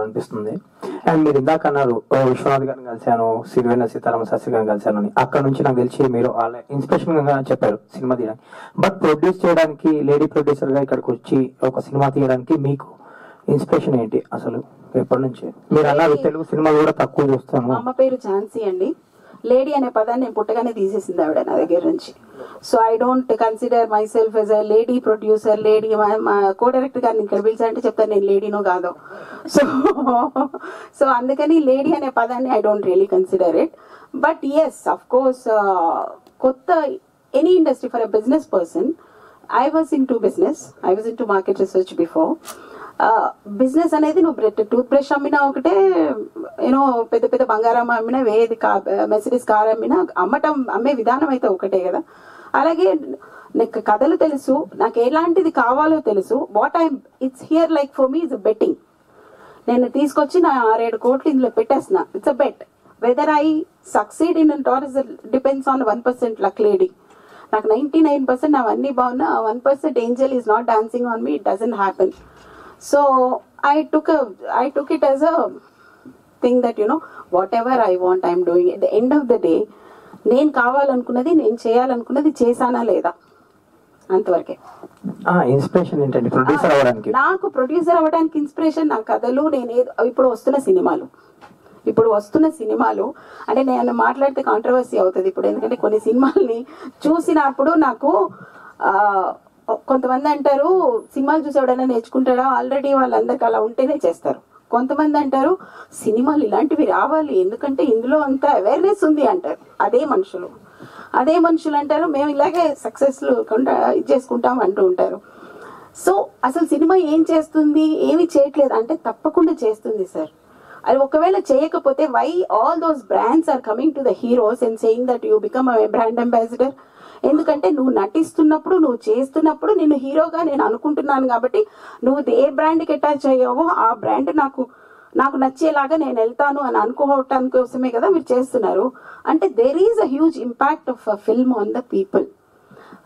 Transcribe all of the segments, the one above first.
అనిపిస్తుంది. అండ్ మీరు ఇందాక అన్నారు విశ్వనాథ్ గారిని కలిశాను, సిరివెన్నెల సీతారామ శాస్త్రి గారిని కలిశాను అని. అక్కడ నుంచి నాకు తెలిసి మీరు వాళ్ళ ఇన్స్పిరేషన్ గా చెప్పారు సినిమా తీయడానికి. బట్ ప్రొడ్యూస్ చేయడానికి, లేడీ ప్రొడ్యూసర్ గా ఇక్కడికి వచ్చి ఒక సినిమా తీయడానికి మీకు ఇన్స్పిరేషన్ ఏంటి అసలు? ఎప్పటి నుంచి మీరు అన్నారు తెలుగు సినిమాలు కూడా తక్కువ చూస్తాను. మా అమ్మ పేరు ఝాన్సీ అండి. లేడీ అనే పదాన్ని నేను పుట్టగానే తీసేసింది ఆవిడ నా దగ్గర నుంచి. So I don't consider my self yes a lady producer. Lady మా కో డైరెక్టర్ గారిని ఇక్కడ పిలిచారంటే చెప్తాను నేను లేడీనో కాదో. సో అందుకని లేడీ అనే పదాన్ని I don't really consider it. But yes of course కొత్త any industry for a business person, I was into business, I was into market research before. Business అనేది నువ్వు టూత్ బ్రష్ అమ్మినా ఒకటే, you know పెద్ద పెద్ద బంగారం అమ్మినా, వేది మెర్సిడీస్ కార్ అమ్మినా అమ్మే విధానం అయితే ఒకటే కదా. అలాగే నాకు కథలు తెలుసు, నాకు ఎలాంటిది కావాలో తెలుసు. What I it's here like for me is betting. నేను తీసుకొచ్చి నా 6-7 కోట్లు ఇందులో పెట్టేస్తున్నా. It's a bet. Whether I succeed in and or is depends on 1% luck lady. నాకు 99% అవన్నీ బాగున్నా, 1% angel is not dancing on me, it doesn't happen. So I took it as a thing that whatever I want I'm doing. At the end of the day నేను కావాలనుకున్నది, నేను చేయాలనుకున్నది చేశానా లేదా అంతవరకే. Inspiration ఏంటండి producer అవ్వడానికి? నాకు ప్రొడ్యూసర్ అవ్వడానికి inspiration నా కథలు, ఇప్పుడు వస్తున్న సినిమాలు అంటే నేను మాట్లాడితే కాంట్రవర్సీ అవుతుంది ఇప్పుడు. ఎందుకంటే కొన్ని సినిమాల్ని చూసినప్పుడు నాకు కొంతమంది అంటారు సినిమాలు చూసి ఎవడైనా నేర్చుకుంటాడా, ఆల్రెడీ వాళ్ళందరికీ అలా ఉంటేనే చేస్తారు. కొంతమంది అంటారు సినిమాలు ఇలాంటివి రావాలి ఎందుకంటే ఇందులో అంత అవేర్నెస్ ఉంది అంటారు. అదే మనుషులు అంటారు మేము ఇలాగే సక్సెస్ ఇది చేసుకుంటాం అంటూ ఉంటారు. సో అసలు సినిమా ఏం చేస్తుంది, ఏమి చేయట్లేదు అంటే తప్పకుండా చేస్తుంది సార్. అది ఒకవేళ చేయకపోతే why all those brands are coming to the heroes and saying that you become a brand ambassador. ఎందుకంటే నువ్వు నటిస్తున్నప్పుడు, నువ్వు చేస్తున్నప్పుడు నిన్ను హీరోగా నేను అనుకుంటున్నాను కాబట్టి నువ్వు ఏ బ్రాండ్కి అటాచ్ అయ్యావో ఆ బ్రాండ్ నాకు నచ్చేలాగా నేను వెళ్తాను అని అనుకోవటానికి కోసమే కదా మీరు చేస్తున్నారు. అంటే there is a huge impact of a film on the people.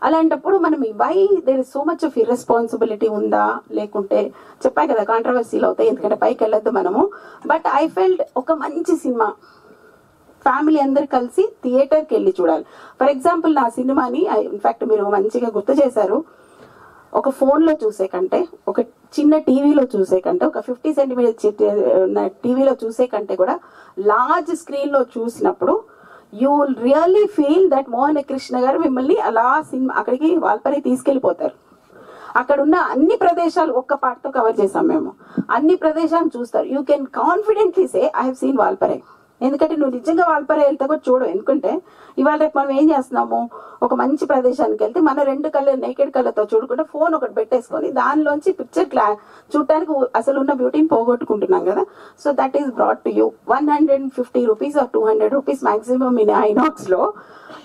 అలాంటప్పుడు మనం why there is so much of irresponsibility ఉందా, లేకుంటే చెప్పా కదా కాంట్రవర్సీలు అవుతాయి ఎందుకంటే పైకి వెళ్ళొద్దు మనము. బట్ ఐ ఫెల్ట్ ఒక మంచి సినిమా ఫ్యామిలీ అందరు కలిసి థియేటర్కి వెళ్ళి చూడాలి. ఫర్ ఎగ్జాంపుల్ నా సినిమాని ఇన్ఫాక్ట్ మీరు మంచిగా గుర్తు చేశారు, ఒక ఫోన్లో చూసే కంటే, ఒక చిన్న టీవీలో చూసే కంటే, ఒక 50 సెంటీమీటర్ టీవీలో చూసే కంటే కూడా లార్జ్ స్క్రీన్లో చూసినప్పుడు you will really feel that Mohana Krishna గారు మిమ్మల్ని అలా సినిమా అక్కడికి వాల్పరి తీసుకెళ్ళిపోతారు. అక్కడ ఉన్న అన్ని ప్రదేశాలు ఒక్క పాటతో కవర్ చేసాం మేము. అన్ని ప్రదేశాలు చూస్తారు. You can confidently say I have seen Valparai. ఎందుకంటే నువ్వు నిజంగా వాల్పరే వెళ్తే కూడా చూడు. ఎందుకంటే ఇవాళ రేపు మనం ఏం చేస్తున్నాము, ఒక మంచి ప్రదేశానికి వెళ్తే మన 2 కళ్ళు నేకెడ్ కళ్ళతో చూడకుండా ఫోన్ ఒకటి పెట్టేసుకొని దానిలోంచి పిక్చర్ చూడటానికి అసలు ఉన్న బ్యూటీని పోగొట్టుకుంటున్నాం కదా. So that is brought to you. 150 rupees or 200 rupees maximum in INOX లో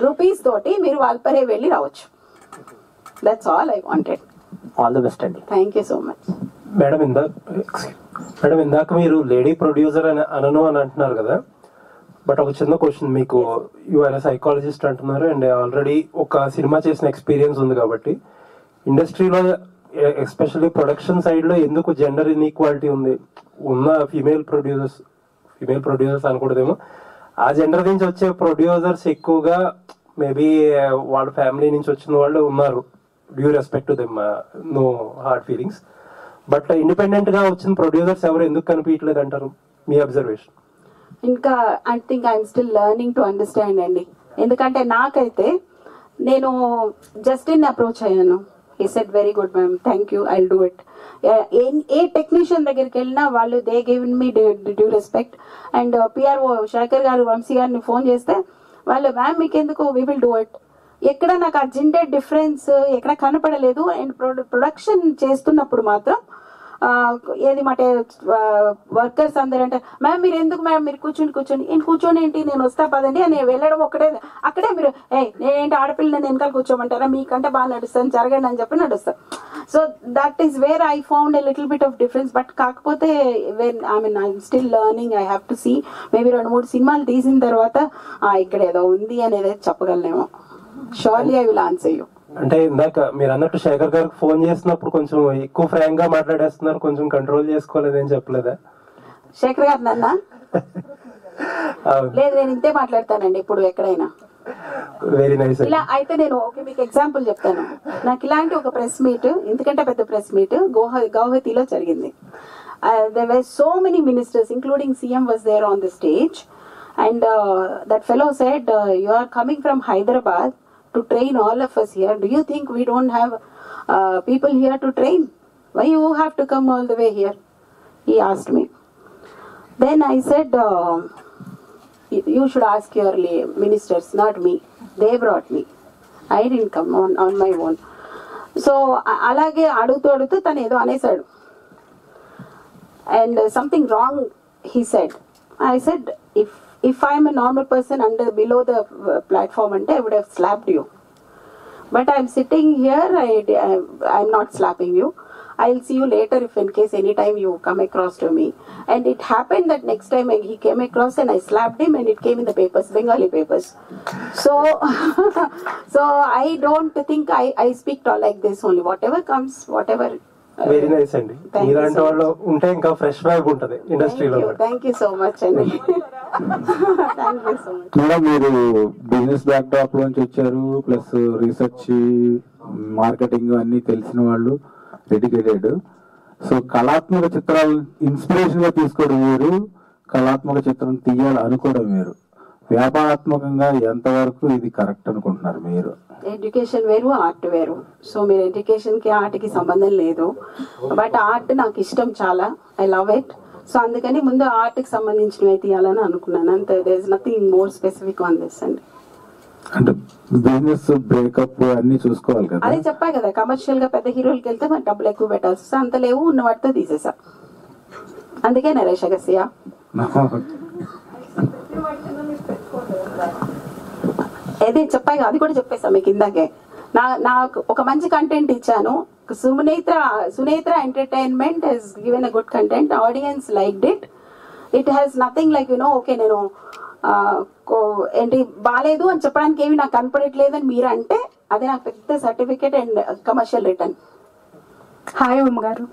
రూపీస్ తోటి మీరు వాల్పరే వెళ్ళి రావచ్చు. That's all I wanted. All the best అండి. Thank you so much. Madam ఇందాక మీరు లేడీ ప్రొడ్యూసర్ అని అంటున్నారు కదా. బట్ ఒక చిన్న క్వశ్చన్, మీకు యూఆర్ సైకాలజిస్ట్ అంటున్నారు అండ్ ఆల్రెడీ ఒక సినిమా చేసిన ఎక్స్పీరియన్స్ ఉంది కాబట్టి ఇండస్ట్రీలో ఎస్పెషల్లీ ప్రొడక్షన్ సైడ్ లో ఎందుకు జెండర్ ఇన్ఈక్వాలిటీ ఉంది? ఉన్న ఫీమేల్ ప్రొడ్యూసర్స్ అనకూడదేమో, ఆ జెండర్ నుంచి వచ్చే ప్రొడ్యూసర్స్ ఎక్కువగా మేబీ వాళ్ళ ఫ్యామిలీ నుంచి వచ్చిన వాళ్ళు ఉన్నారు. Due respect to them, no hard feelings. But independent గా వచ్చిన ప్రొడ్యూసర్స్ ఎవరు ఎందుకు కనిపించలేదు అంటారు, మీ అబ్జర్వేషన్? ఇంకా I think I'm still learning to understand అండి. ఎందుకంటే నాకైతే నేను జస్టిన్ అప్రోచ్ అయ్యాను. He said very good ma'am, thank you, I will do it. ఏ టెక్నీషియన్ దగ్గరికి వెళ్ళినా వాళ్ళు they given me due respect. And PRO Shekhar garu, Vamsi గారిని ఫోన్ చేస్తే వాళ్ళు మ్యామ్ మీకు ఎందుకు, వీ విల్ డూ ఇట్. ఎక్కడ నాకు ఆ జెండర్ డిఫరెన్స్ ఎక్కడ కనపడలేదు. అండ్ ప్రొడక్షన్ చేస్తున్నప్పుడు మాత్రం ఏది మాట వర్కర్స్ అందరూ అంటే మ్యామ్ మీరు ఎందుకు మ్యామ్ మీరు కూర్చొని నేను కూర్చొని ఏంటి నేను వస్తా పదండి అని వెళ్ళడం ఒకటే. అక్కడే మీరు నేనేంటి ఆడపిల్ల నేను వెనకాల కూర్చోమంటారా, మీకంటే బాగా నడుస్తాను జరగండి అని చెప్పి నడుస్తాను. So that is where I found a little bit of difference. But కాకపోతే I'm still learning. I have to see maybe 2-3 సినిమాలు తీసిన తర్వాత ఇక్కడ ఏదో ఉంది అనేది చెప్పగలనేమో. Surely I will answer you. అంటే ఇందాక మీరు అన్నట్టు శేఖర్ గారికి ఫోన్ చేసినప్పుడు కొంచెం ఎక్కువ ఫ్రాంక్ గా మాట్లాడేస్తున్నారు, కొంచెం కంట్రోల్ చేసుకోలేదని చెప్పలేదా? శేఖర్ గారు నన్నా లేదు, నేను ఇంతే మాట్లాడతానండి ఇప్పుడు ఎక్కడైనా. Very nice. ఇలా అయితే నేను మీకు ఎగ్జాంపుల్ చెప్తాను. నాకు ఇలాంటి ఒక ప్రెస్ మీట్, ఎందుకంటే పెద్ద ప్రెస్ మీట్ గౌహతిలో జరిగింది. there were so many ministers including CM was there on the stage, and that fellow said, you are coming from Hyderabad to train all of us here. Do you think we don't have people here to train? Why you have to come all the way here? He asked me. Then I said, you should ask your ministers, not me. They brought me. I didn't come on my own. So అలాగే అడుగుతూ తను ఏదో అనేసాడు. And something wrong he said. I said, if I am a normal person below the platform, I would have slapped you. But I am sitting here, I am not slapping you. I will see you later if in case anytime you come across to me. And it happened that next time he came across and I slapped him and it came in the papers, Bengali papers. So so I don't think I speak like this only. Whatever comes, whatever. Very nice అండి. ఇలాంటి వాళ్ళు ఉంటే ఇంకా fresh vibe ఉంటది ఇండస్ట్రీలో. Thank you so much అండి. Thank you so much. Madam, మీరు business back drop లోంచి వచ్చారు, ప్లస్ రీసెర్చ్ మార్కెటింగ్ అన్ని తెలిసిన వాళ్ళు, డెడికేటెడ్. సో కళాత్మక చిత్రాలు ఇన్స్పిరేషన్ గా తీసుకోవడం వేరు, కళాత్మక చిత్రం తీయాలి అనుకోవడం వేరు. వ్యాపారాత్మకంగా ఎంతవరకు ఇది కరెక్ట్ అనుకుంటున్నారు మీరు? ఎడ్యుకేషన్ వేరు, ఆర్ట్ వేరు. సో మీరు ఎడ్యుకేషన్ కి ఆర్ట్ కి సంబంధం లేదు, బట్ ఆర్ట్ నాకు ఇష్టం చాలా, ఐ లవ్ ఇట్. సో అందుకని ముందు ఆర్ట్ కి సంబంధించినవి తీయాలని అనుకున్నాను అంతే. There is nothing more specific on this అండి. అంటే బిజినెస్ బ్రేకప్ అన్ని చూసుకోవాలి కదా. అదే చెప్పా కదా, కమర్షియల్ గా పెద్ద హీరోలకి వెళ్తే మరి డబ్బులు ఎక్కువ పెట్టాల్సి వస్తే అంత లేవు, ఉన్న వాటితో తీసేసా. అందుకే నరేష్ అగస్య. అదే చెప్పాయి, అది కూడా చెప్పేసా మీకు ఇందాకే. నాకు ఒక మంచి కంటెంట్ ఇచ్చాను. Sunetra entertainment has given a good content, audience liked it. It has nothing like okay నేను ఏంటి బాలేదు అని చెప్పడానికి ఏమి నాకు కనపడట్లేదని మీరు అంటే అదే నాకు పెద్ద certificate and commercial return. Hi Uma garu.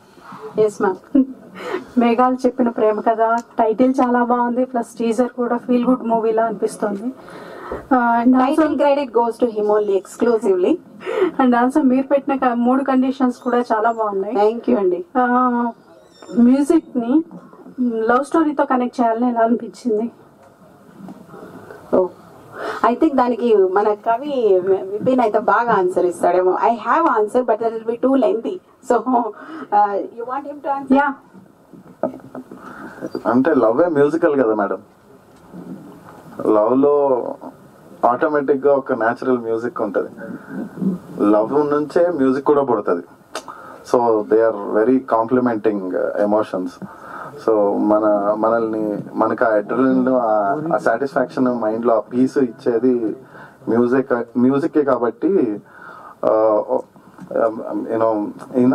Yes ma'am. Meghalu Cheppina Prema Katha title చాలా బాగుంది, ప్లస్ టీజర్ కూడా ఫీల్ గుడ్ మూవీలా అనిపిస్తుంది. Title credit goes to him only exclusively. And also మీరు పెట్టిన 3 కండిషన్స్ కూడా చాలా బాగున్నాయి. థ్యాంక్ యూ అండి. మ్యూజిక్ ని లవ్ స్టోరీతో కనెక్ట్ చేయాలని ఎలా అనిపించింది? ఐ థింక్ దానికి మన కవి విపిన్ అయితే బాగా ఆన్సర్ ఇస్తాడేమో. I have answer but that will be too lengthy. So you want him to answer? Yeah. అంటే లవ్ ఏ మ్యూజికల్ కదా మేడం. లవ్ లో ఆటోమేటిక్ గా ఒక న్యాచురల్ మ్యూజిక్ ఉంటది. లవ్ నుంచే మ్యూజిక్ కూడా పుడుతుంది. So they are very complimenting emotions. So మనకు ఆ అడ్రినలిన్, ఆ సాటిస్ఫాక్షన్, మైండ్ లో ఆ పీస్ ఇచ్చేది మ్యూజికే కాబట్టి యూనో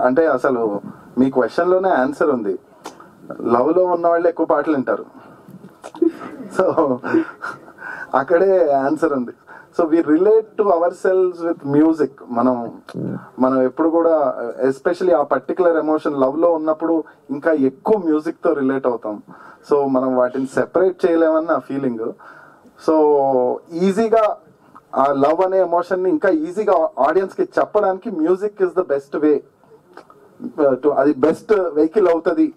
అంటే అసలు మీ క్వశ్చన్ లోనే ఆన్సర్ ఉంది. లవ్ లో ఉన్న వాళ్ళు ఎక్కువ పాటలు వింటారు. సో అక్కడే ఆన్సర్ ఉంది. So we relate to our cells with music. మనం ఎప్పుడు కూడా ఎస్పెషలీ ఆ పర్టికులర్ ఎమోషన్ లవ్ లో ఉన్నప్పుడు ఇంకా ఎక్కువ మ్యూజిక్ తో రిలేట్ అవుతాం. సో మనం వాటిని సెపరేట్ చేయలేమన్న ఫీలింగ్. సో ఈజీగా ఆ లవ్ అనే ఎమోషన్ ని ఇంకా ఈజీగా ఆడియన్స్ కి చెప్పడానికి music is the best way, అది బెస్ట్ వెహికల్ అవుతుంది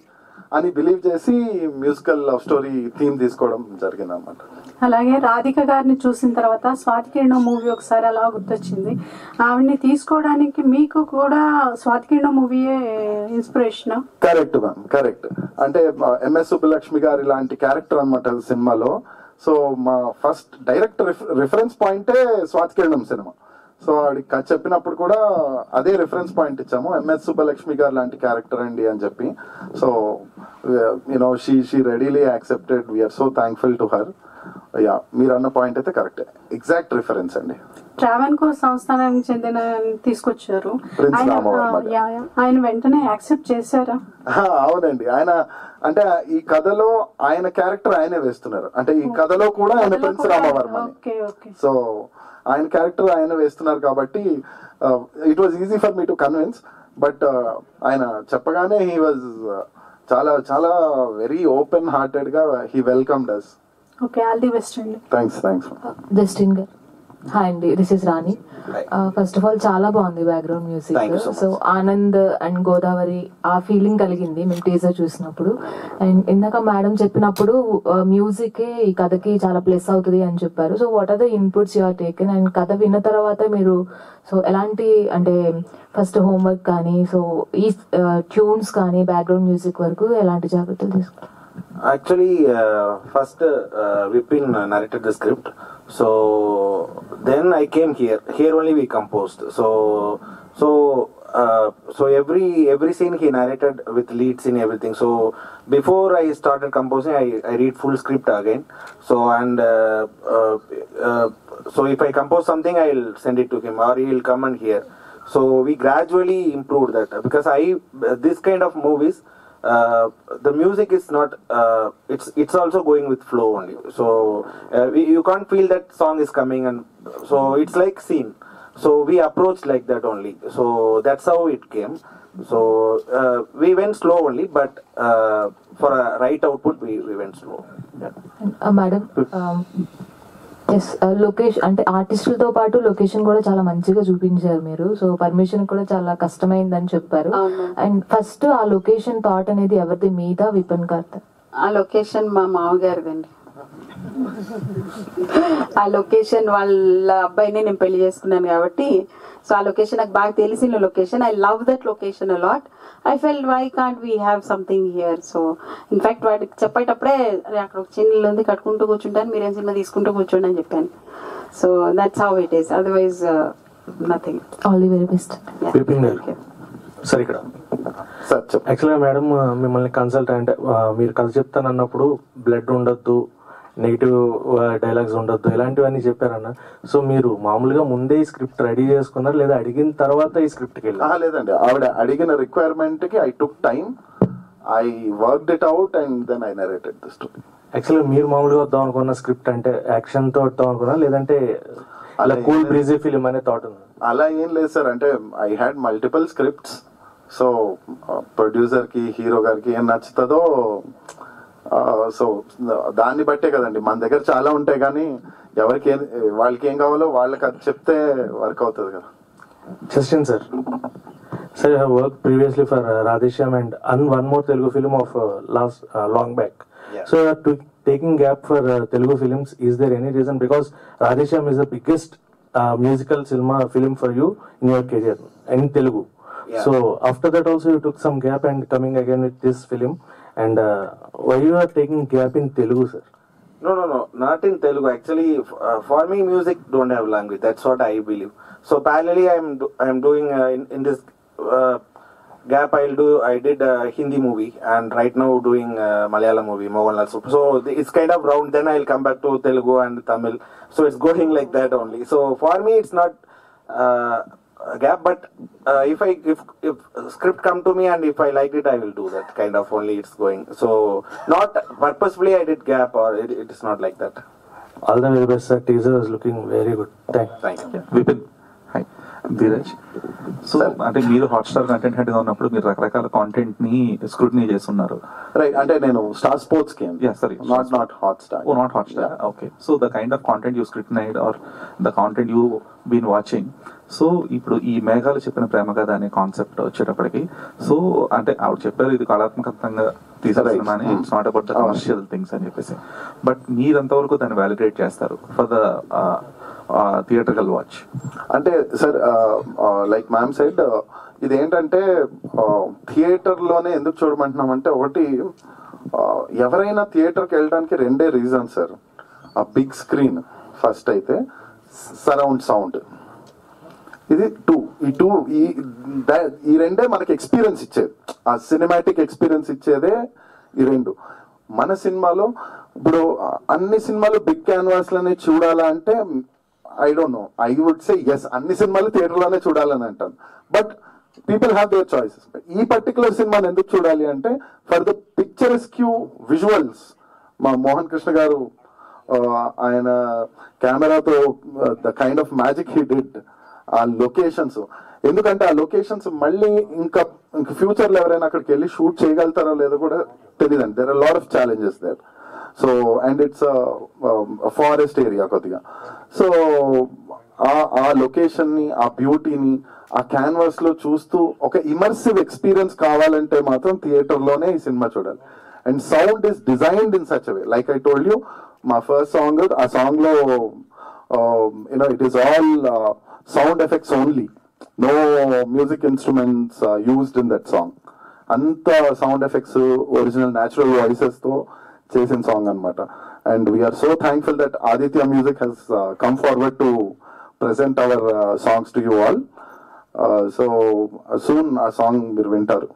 అని బిలీవ్ చేసి మ్యూజికల్ లవ్ స్టోరీ థీమ్ తీసుకోవడం జరిగింది అన్నమాట. అలాగే రాధిక గారిని చూసిన తర్వాత స్వాతి కిరణం మూవీ ఒకసారి అలా గుర్తొచ్చింది. ఆవిడ్ని తీసుకోవడానికి మీకు కూడా స్వాతి కిరణం మూవీయే ఇన్స్పిరేషన్? Correct ma'am, correct. అంటే ఎంఎస్ సుబ్బలక్ష్మి గారి లాంటి క్యారెక్టర్ అన్నమాట సినిమాలో. సో మా ఫస్ట్ డైరెక్ట్ రిఫరెన్స్ పాయింటే స్వాతి కిరణం సినిమా. సో ఆవిడ చెప్పినప్పుడు కూడా అదే రిఫరెన్స్ పాయింట్ ఇచ్చాము, ఎంఎస్ సుబ్బలక్ష్మి గారు లాంటి క్యారెక్టర్ అండి అని చెప్పి. So you know she readily accepted. We're so thankful to her. Yeah, మీరు అన్న పాయింట్ అయితే కరెక్ట్, ఎగ్జాక్ట్ రిఫరెన్స్ అండి. ట్రావెన్కోర్ సంస్థానానికి చెందిన తీసుకొచ్చారు ఆయన, వెంటనే యాక్సెప్ట్ చేశారా? అవునండి. ఆయన అంటే ఈ కథలో ఆయన క్యారెక్టర్ ఆయనే వేస్తున్నారు. అంటే ఈ కథలో కూడా ఆయన ప్రిన్స్ రామవర్మ. సో ఆయన క్యారెక్టర్ ఆయన వేస్తున్నారు కాబట్టి it was easy for me to convince. But ఆయన చెప్పగానే హీ వాజ్ చాలా చాలా వెరీ ఓపెన్ హార్టెడ్ గా he welcomed us. Okay, all the best అండి. థ్యాంక్స్. జస్టిన్ గారు హాయ్ అండి, this is Rani. First of all చాలా బాగుంది background music. So Anand and Godavari ఆ ఫీలింగ్ కలిగింది మేము టీజర్ చూసినప్పుడు. అండ్ ఇందాక మేడం చెప్పినప్పుడు మ్యూజిక్ ఈ కథకి చాలా ప్లస్ అవుతుంది అని చెప్పారు. So what are the inputs you are taken? And కథ విన్న తర్వాత మీరు సో ఎలాంటి అంటే ఫస్ట్ హోంవర్క్ కానీ సో ఈ ట్యూన్స్ కానీ బ్యాక్గ్రౌండ్ మ్యూజిక్ వరకు ఎలాంటి జాగ్రత్తలు తీసుకున్నారు? Actually, first Vipin narrated the script. So then I came here. Here only we composed. So every scene he narrated with leads in everything. So before I started composing, I read full script again. So and so if I compose something, I'll send it to him or he'll come and hear. So we gradually improved that because this kind of movies. The music is not it's also going with flow only, so you can't feel that song is coming, and so it's like scene, so we approached like that only, so that's how it came. So we went slow only, but for a right output we went slow. Madam, yes location అంటే ఆర్టిస్టులతో పాటు location కూడా చాలా మంచిగా చూపించారు మీరు. So permission కూడా చాలా కష్టమైందని చెప్పారు. అండ్ ఫస్ట్ ఆ లొకేషన్ థాట్ అనేది ఎవరిది, మీద విపిన్ గారిది? ఆ లొకేషన్ మా మామగారిదండి. ఆ లొకేషన్ వాళ్ళ అబ్బాయిని నేను పెళ్లి చేసుకున్నాను కాబట్టి సో ఆ లొకేషన్ నాకు బాగా తెలిసిన location. I love that location a lot. I felt why can't we have something here. So in fact వాటికి చెప్పేటప్పుడే అక్కడ ఒక చిన్న ఇల్లు ఉంది, కట్టుకుంటూ కూర్చుంటాను, మీరేం సినిమా తీసుకుంటూ కూర్చోండి అని చెప్పాను. So that's how it is, otherwise nothing. All the very best. Sir ఇక్కడ యాక్చువల్గా మేడం మిమ్మల్ని కన్సల్ట్ అంటే మీరు కథ చెప్తానన్నప్పుడు బ్లడ్ ఉండొద్దు, నెగిటివ్ డైలాగ్స్ ఉండొద్దు, ఇలాంటివన్నీ చెప్పారన్న. సో మీరు మామూలుగా ముందే ఈ స్క్రిప్ట్ రెడీ చేసుకున్నారు లేదా అడిగిన తర్వాత ఈ స్క్రిప్ట్కి వెళ్ళారు? లేదండి, ఆవిడ అడిగిన రిక్వైర్మెంట్ కి I took time, I worked it out and then I narrated the story. యాక్చువల్గా మీరు మామూలుగా వద్దాం అనుకున్న స్క్రిప్ట్ అంటే యాక్షన్ తో వద్దాం అనుకున్నా లేదంటే అలా కూల్ బ్రీజీ ఫిలిం అనే థాట్ ఉంది? అలా ఏం లేదు సార్, అంటే I had multiple scripts. So producer కి హీరో గారికి ఏం నచ్చుతుందో సో దాన్ని బట్టే కదండి. మన దగ్గర చాలా ఉంటాయి కానీ ఎవరికి వాళ్ళకి ఏం కావాలో వాళ్ళకి అది చెప్తే వర్క్ అవుతుంది కదా. Justin sir, sir I work previously for Radheshyam and one more Telugu film of last long back. So taking gap for Telugu films, is there any reason? Because Radheshyam is the biggest musical cinema film for you in your career in Telugu. Yeah. So after that also you took some gap and coming again with this film. And why you are taking gap in Telugu, sir? No, not in Telugu. Actually, for me, music don't have language. That's what I believe. So parallelly, I am doing in this gap. I did a Hindi movie, and right now doing Malayalam movie, Mohanlal. So it's kind of round. Then I'll come back to Telugu and Tamil. So it's going like that only. So for me, it's not a gap. But if script come to me and if I like it, I will do that kind of only. It's going. So not purposefully I did gap, or it is not like that. All the very best, sir. Teaser is looking very good. Thank you. Vipin, hi. Dheeraj, so అంటే మీరు Hotstar content head గా ఉన్నప్పుడు మీరు రకరకాల content ని scrutiny చేస్తున్నారు, right? అంటే నేను స్టార్ స్పోర్ట్స్ కి, not Hotstar. Oh, not Hotstar. Okay. So the kind of content you scrutinised or the content you been watching. So ఇప్పుడు ఈ మేఘాలు చెప్పిన ప్రేమ కథ అనే కాన్సెప్ట్ వచ్చేటప్పటికి, సో అంటే ఆవిడ చెప్పారు ఇది కళాత్మకంగా తీసేస్తున్నా అని, it's not about the commercial things అని చెప్పేసి. బట్ మీరంతవరకు దాన్ని వ్యాలిడేట్ చేస్తారు ఫర్ ద థియేట్రికల్ వాచ్? అంటే సార్, లైక్ మ్యామ్ సైడ్, ఇదేంటంటే థియేటర్ లోనే ఎందుకు చూడమంటున్నామంటే, ఒకటి ఎవరైనా థియేటర్కి వెళ్ళడానికి రెండే రీజన్ సార్. ఆ బిగ్ స్క్రీన్ ఫస్ట్, అయితే సరౌండ్ సౌండ్, ఇది ఈ రెండే మనకి ఎక్స్పీరియన్స్ ఇచ్చేది, ఆ సినిమాటిక్ ఎక్స్పీరియన్స్ ఇచ్చేదే ఈ రెండు. మన సినిమాలో ఇప్పుడు అన్ని సినిమాలు బిగ్ క్యాన్వాస్ లోనే చూడాలా అంటే I don't know, I would say yes, అన్ని సినిమాలు థియేటర్ లోనే చూడాలని అంటాను. But people have their choices. ఈ పర్టికులర్ సినిమాని ఎందుకు చూడాలి అంటే, ఫర్ ద పిక్చరస్క్యూ విజువల్స్. మా మోహన్ కృష్ణ గారు ఆయన కెమెరాతో the kind of magic he did, ఆ లొకేషన్స్. ఎందుకంటే ఆ లొకేషన్స్ మళ్ళీ ఇంకా ఇంక ఫ్యూచర్లో ఎవరైనా అక్కడికి వెళ్ళి షూట్ చేయగలుగుతారో లేదో కూడా తెలియదండి. There are lot of challenges there. So and it's forest area కొద్దిగా. సో ఆ లొకేషన్ని, ఆ బ్యూటీని ఆ క్యాన్వాస్ లో చూస్తూ ఒక ఇమర్సివ్ ఎక్స్పీరియన్స్ కావాలంటే మాత్రం థియేటర్ లోనే ఈ సినిమా చూడాలి. And sound is designed in such way, like I told you, మా ఫస్ట్ సాంగ్, ఆ సాంగ్ లో you know it is all sound effects only, no music instruments used in that song. అంత sound effects, original natural voices తో చేసిన song అనమాట. And we're so thankful that Aditya music has come forward to present our songs to you all. So soon ఆ song మీరు వింటారు.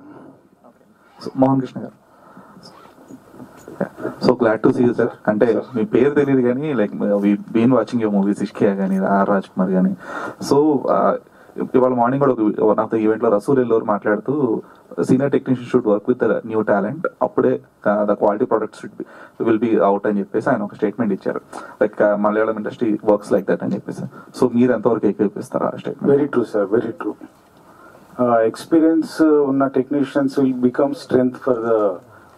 మోహన్ కృష్ణ గారు, so glad to see you sir. అంటే మీ పేరు తెలియదు కానీ like we been watching your movies, Ishqiya కానీ, ఆర్ రాజ్ కుమార్ కానీ. సో ఇవాళ మార్నింగ్ కూడా వన్ ఆఫ్ ద ఈవెంట్ లో రసూల్ ఎల్లోర్ మాట్లాడుతూ senior technician should work with the new talent, అప్పుడే the quality products will be out అని చెప్పేసి ఆయన ఒక స్టేట్మెంట్ ఇచ్చారు. Like Malayalam industry works like that అని చెప్పేసి. సో మీరు ఎంతవరకు ఏకీపిస్తారా ఆ statement? Very true sir, very true. Experience ఉన్న technicians will become strength for the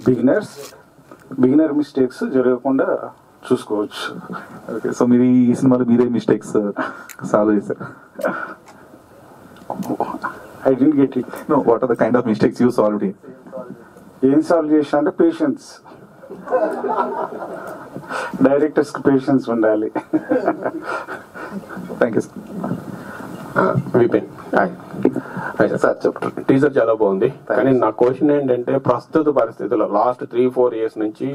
beginners. Beginner mistakes జరగకుండా చూసుకోవచ్చు. ఓకే, సో మీరు ఈ సినిమాలో మీరే మిస్టేక్స్ సాల్వ్ చేశారు? I don't get it. No, what are the kind of mistakes you solve? ఏం solve చేసిన అంటే పేషెన్స్. డైరెక్టర్స్ కి పేషెన్స్ ఉండాలి. Thank you sir. Vipin sir చెప్పండి. టీజర్ చాలా బాగుంది, కానీ నా క్వశ్చన్ ఏంటంటే ప్రస్తుత పరిస్థితుల్లో లాస్ట్ 3-4 years నుంచి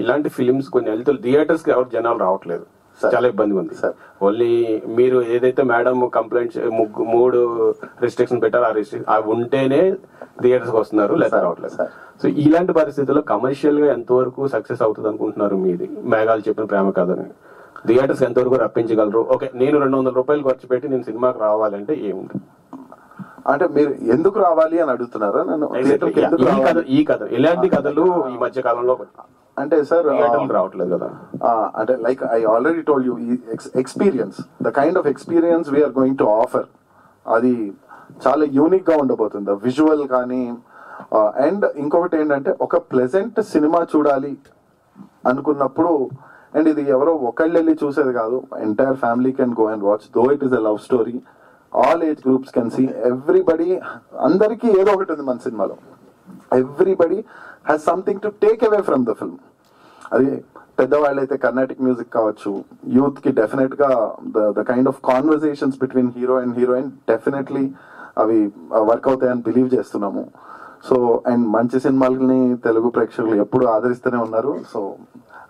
ఇలాంటి ఫిలిమ్స్ కొన్ని వెళ్తున్న థియేటర్స్ కి ఎవరు జనాలు రావట్లేదు, చాలా ఇబ్బందిగా ఉంది. ఓన్లీ మీరు ఏదైతే మేడం కంప్లైంట్స్ 3 రిస్ట్రిక్షన్ పెట్టారో అవి ఉంటేనే థియేటర్స్ కి వస్తున్నారు, లేదా రావట్లేదు. సో ఇలాంటి పరిస్థితుల్లో కమర్షియల్ గా ఎంతవరకు సక్సెస్ అవుతుంది అనుకుంటున్నారు? మీది మేఘాలు చెప్పిన ప్రేమ కథని థియేటర్స్ ఎంతవరకు రప్పించగలరు? ఓకే, నేను 200 రూపాయలు ఖర్చు పెట్టి నేను సినిమాకి రావాలంటే ఏముంది? అంటే మీరు ఎందుకు రావాలి అని అడుగుతున్నారా నన్ను? ఈ కథ ఇలాంటి కథలు ఈ మధ్య కాలంలో అంటే సార్ రావట్లేదు కదా. అంటే like I already told you, experience, the kind of experience we're going to offer, అది చాలా యూనిక్ గా ఉండబోతుంది, విజువల్ కానీ. అండ్ ఇంకొకటి ఏంటంటే ఒక ప్లెజెంట్ సినిమా చూడాలి అనుకున్నప్పుడు, అండ్ ఇది ఎవరో ఒకళ్ళు వెళ్ళి చూసేది కాదు, entire family can go and watch, though it is a love story, all age groups can see, everybody, అందరికీ ఏదో ఒకటి ఉంది మన సినిమాలో, everybody has something to take away from the film. అది పెద్దవాళ్ళైతే కర్ణాటిక్ మ్యూజిక్ కావచ్చు, యూత్ కి డెఫినెట్ గా the kind of conversations between hero and heroine definitely అవి వర్క్ అవుతాయని బిలీవ్ చేస్తున్నాము. సో అండ్ మంచి సినిమాలని తెలుగు ప్రేక్షకులు ఎప్పుడు ఆదరిస్తూనే ఉన్నారు. సో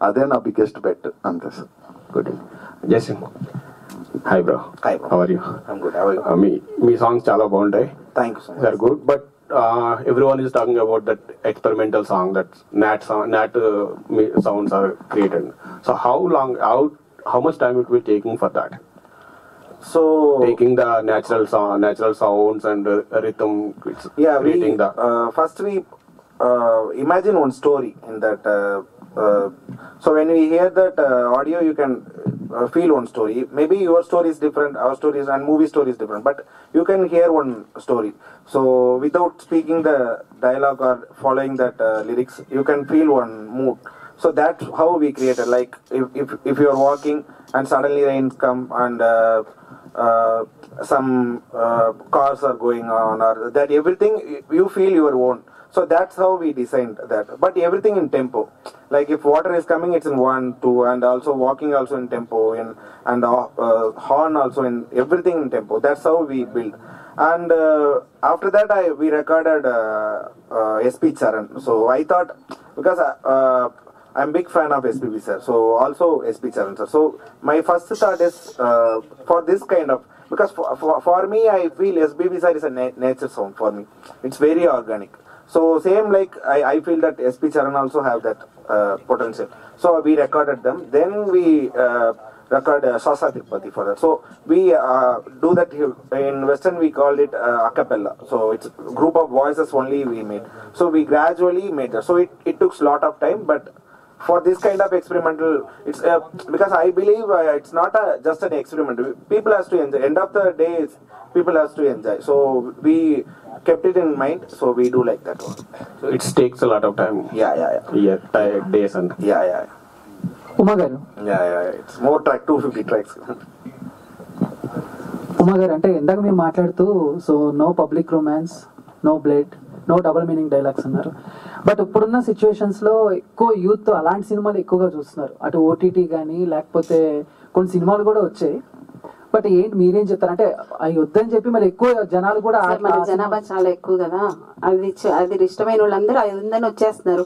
అదే నా బిగ్గెస్ట్ బెట్, అంతే sir. Good. Justin, hi bro. Hi, how are you? I'm good. How are you? మీ సాంగ్స్ చాలా బాగుంటాయి. Thank you so much. They are good, but everyone is talking about that experimental song, that nat sounds are created. So how much time it will taking for that? So taking the natural sounds and rhythm, creating the first we imagine one story in that. So when we hear that audio, you can feel one story. Maybe your story is different, our story is, and movie story is different, but you can hear one story. So without speaking the dialogue or following that lyrics, you can feel one mood. So that's how we created. Like if you are walking and suddenly rain come and some cars are going on, or that everything you feel your own. So that's how we designed that. But everything in tempo. Like if water is coming, it's in 1, 2, and also walking also in tempo, and horn also in everything in tempo. That's how we build. And after that, we recorded SP Charan. So I thought, because I'm big fan of SPB sir, so also SP Charan sir. So my first thought is for this kind of, because for me I feel SPB sir is a nature sound for me. It's very organic. So same like I feel that SP Charan also have that potential. So we recorded them. Then we record Sasa Tirupati for that. So we do that in Western, we call it a cappella. So it's a group of voices only we made. So we gradually made that. So it took a lot of time, but for this kind of experimental, it's because I believe it's not just an experiment. People has to enjoy. End of the day, people has to enjoy. So we kept it in mind. So we do like that one. So it takes a lot of time. Yeah. Days and. Yeah. Uma గారు It's more track 250 tracks. Uma గారు అంటే ఇందాక మీరు మాట్లాడుతూ so no public romance, no blood, no double meaning dialogues అన్నారు. బట్ ఇప్పుడున్న situations లో ఎక్కువ యూత్ అలాంటి సినిమాలు ఎక్కువగా చూస్తున్నారు. అటు ఓటీటీ కానీ లేకపోతే కొన్ని సినిమాలు కూడా వచ్చాయి. బట్ ఏంటి మీరేం చెప్తారు? అంటే అవి వద్దని చెప్పి మరి ఎక్కువ జనాలు కూడా మన జనాభా చాలా ఎక్కువ కదా, అది ఇష్టమైన వాళ్ళందరూ అది ఉందని వచ్చేస్తున్నారు.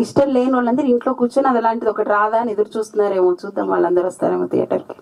ఇష్టం లేని వాళ్ళందరూ ఇంట్లో కూర్చొని అది అలాంటిది ఒకటి రాదా అని ఎదురు చూస్తున్నారేమో. చూద్దాం, వాళ్ళందరూ వస్తారేమో థియేటర్కి.